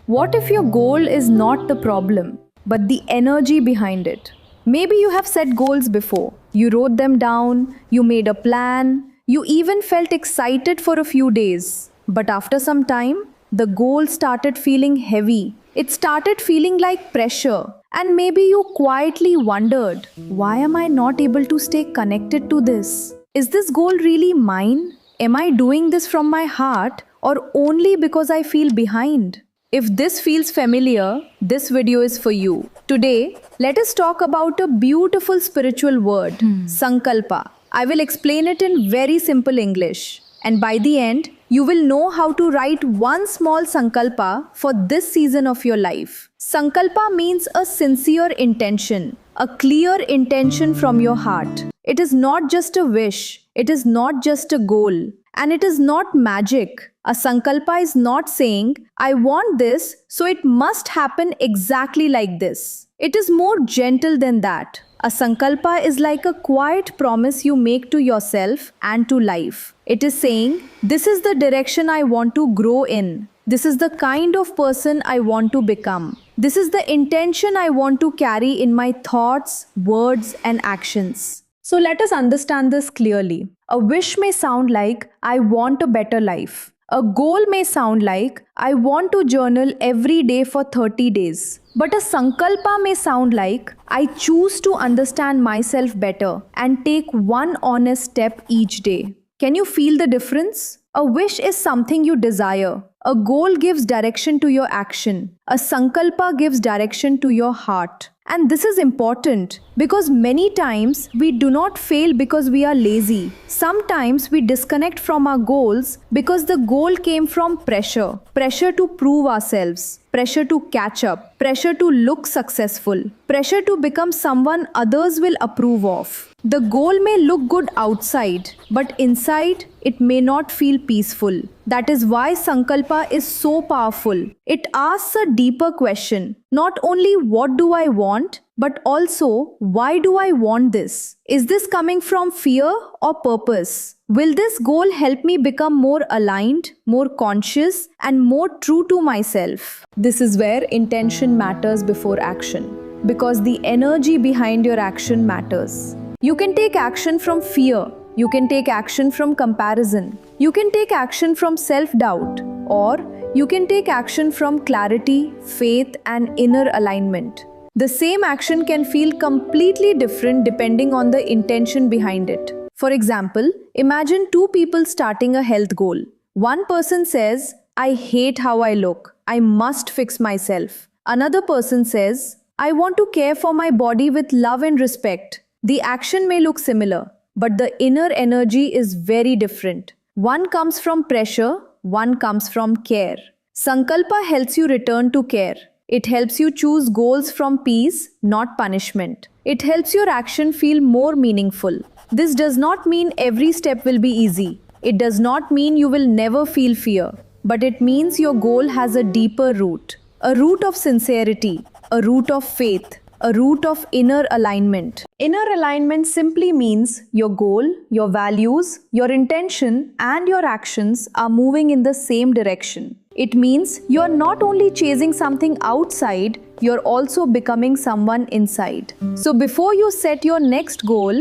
What if your goal is not the problem, but the energy behind it? Maybe you have set goals before. You wrote them down, you made a plan, you even felt excited for a few days. But after some time, the goal started feeling heavy. It started feeling like pressure. And maybe you quietly wondered, why am I not able to stay connected to this? Is this goal really mine? Am I doing this from my heart or only because I feel behind? If this feels familiar, this video is for you. Today, let us talk about a beautiful spiritual word, Sankalpa. I will explain it in very simple English. And by the end, you will know how to write one small Sankalpa for this season of your life. Sankalpa means a sincere intention, a clear intention from your heart. It is not just a wish, it is not just a goal, and it is not magic. A Sankalpa is not saying, I want this, so it must happen exactly like this. It is more gentle than that. A Sankalpa is like a quiet promise you make to yourself and to life. It is saying, this is the direction I want to grow in. This is the kind of person I want to become. This is the intention I want to carry in my thoughts, words, and actions. So let us understand this clearly. A wish may sound like, I want a better life. A goal may sound like, I want to journal every day for 30 days. But a Sankalpa may sound like, I choose to understand myself better and take one honest step each day. Can you feel the difference? A wish is something you desire. A goal gives direction to your action. A Sankalpa gives direction to your heart. And this is important because many times we do not fail because we are lazy. Sometimes we disconnect from our goals because the goal came from pressure. Pressure to prove ourselves, pressure to catch up, pressure to look successful, pressure to become someone others will approve of. The goal may look good outside, but inside it may not feel peaceful. That is why Sankalpa is so powerful. It asks a deeper question. Not only what do I want, but also why do I want this? Is this coming from fear or purpose? Will this goal help me become more aligned, more conscious, and more true to myself? This is where intention matters before action, because the energy behind your action matters. You can take action from fear. You can take action from comparison. You can take action from self-doubt. Or you can take action from clarity, faith, and inner alignment. The same action can feel completely different depending on the intention behind it. For example, imagine two people starting a health goal. One person says, I hate how I look. I must fix myself. Another person says, I want to care for my body with love and respect. The action may look similar, but the inner energy is very different. One comes from pressure, one comes from care. Sankalpa helps you return to care. It helps you choose goals from peace, not punishment. It helps your action feel more meaningful. This does not mean every step will be easy. It does not mean you will never feel fear. But it means your goal has a deeper root. A root of sincerity, a root of faith, a root of inner alignment. Inner alignment simply means your goal, your values, your intention, and your actions are moving in the same direction. It means you are not only chasing something outside, you're also becoming someone inside. So before you set your next goal,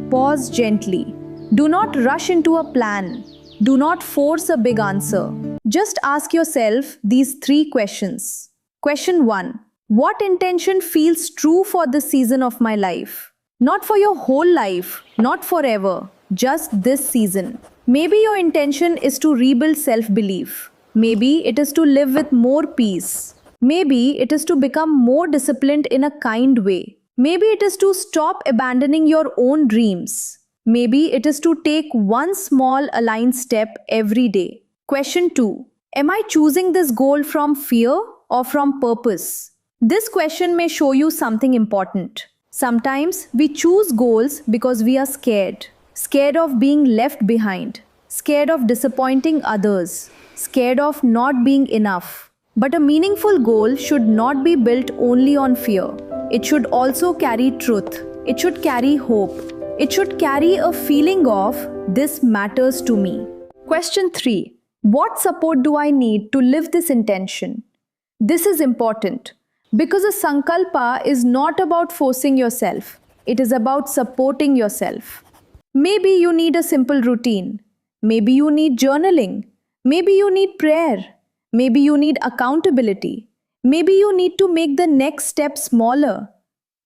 pause gently. Do not rush into a plan. Do not force a big answer. Just ask yourself these three questions. Question 1. What intention feels true for this season of my life? Not for your whole life, not forever, just this season. Maybe your intention is to rebuild self-belief. Maybe it is to live with more peace. Maybe it is to become more disciplined in a kind way. Maybe it is to stop abandoning your own dreams. Maybe it is to take one small aligned step every day. Question 2. Am I choosing this goal from fear or from purpose? This question may show you something important. Sometimes we choose goals because we are scared. Scared of being left behind. Scared of disappointing others. Scared of not being enough. But a meaningful goal should not be built only on fear. It should also carry truth. It should carry hope. It should carry a feeling of, this matters to me. Question 3. What support do I need to live this intention? This is important because a sankalpa is not about forcing yourself, it is about supporting yourself. Maybe you need a simple routine. Maybe you need journaling. Maybe you need prayer. Maybe you need accountability. Maybe you need to make the next step smaller.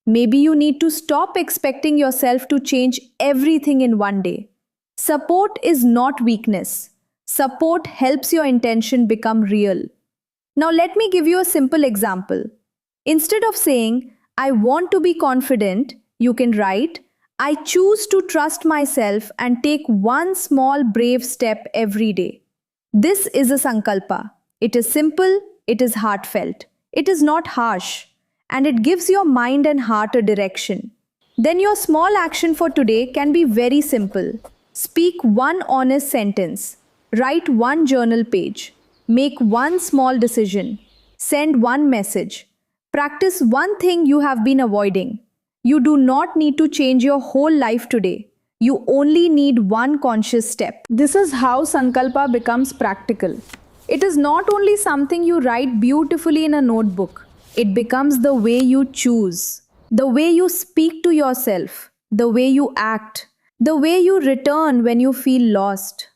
Maybe you need to stop expecting yourself to change everything in one day. Support is not weakness. Support helps your intention become real. Now, let me give you a simple example. Instead of saying, I want to be confident, you can write, I choose to trust myself and take one small brave step every day. This is a sankalpa. It is simple, it is heartfelt, it is not harsh, and it gives your mind and heart a direction. Then your small action for today can be very simple. Speak one honest sentence, write one journal page, make one small decision, send one message, practice one thing you have been avoiding. You do not need to change your whole life today. You only need one conscious step. This is how Sankalpa becomes practical. It is not only something you write beautifully in a notebook, it becomes the way you choose, the way you speak to yourself, the way you act, the way you return when you feel lost.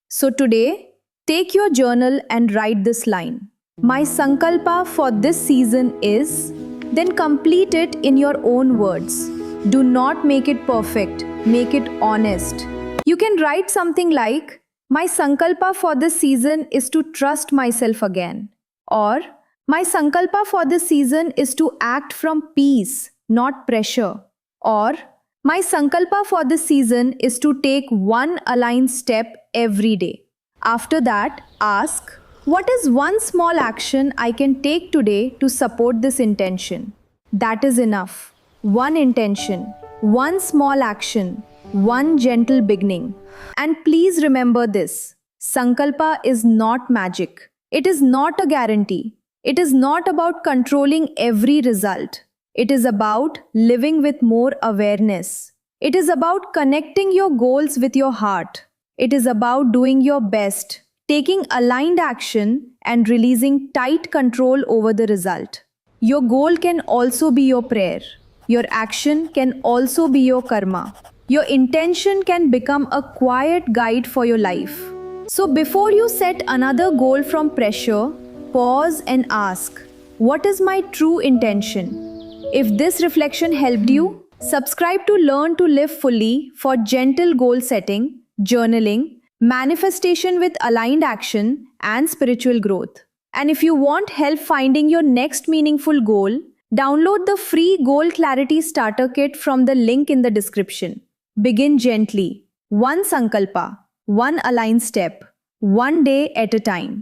So today, take your journal and write this line. My Sankalpa for this season is, then complete it in your own words. Do not make it perfect, make it honest. You can write something like, my Sankalpa for this season is to trust myself again. Or, my Sankalpa for this season is to act from peace, not pressure. Or, my Sankalpa for this season is to take one aligned step every day. After that, ask, what is one small action I can take today to support this intention? That is enough. One intention, one small action, one gentle beginning. And please remember this, Sankalpa is not magic. It is not a guarantee. It is not about controlling every result. It is about living with more awareness. It is about connecting your goals with your heart. It is about doing your best, taking aligned action, and releasing tight control over the result. Your goal can also be your prayer. Your action can also be your karma. Your intention can become a quiet guide for your life. So before you set another goal from pressure, pause and ask, what is my true intention? If this reflection helped you, subscribe to Learn to Live Fully for gentle goal setting, journaling, manifestation with aligned action, and spiritual growth. And if you want help finding your next meaningful goal, download the free Goal Clarity Starter Kit from the link in the description. Begin gently, one sankalpa, one aligned step, one day at a time.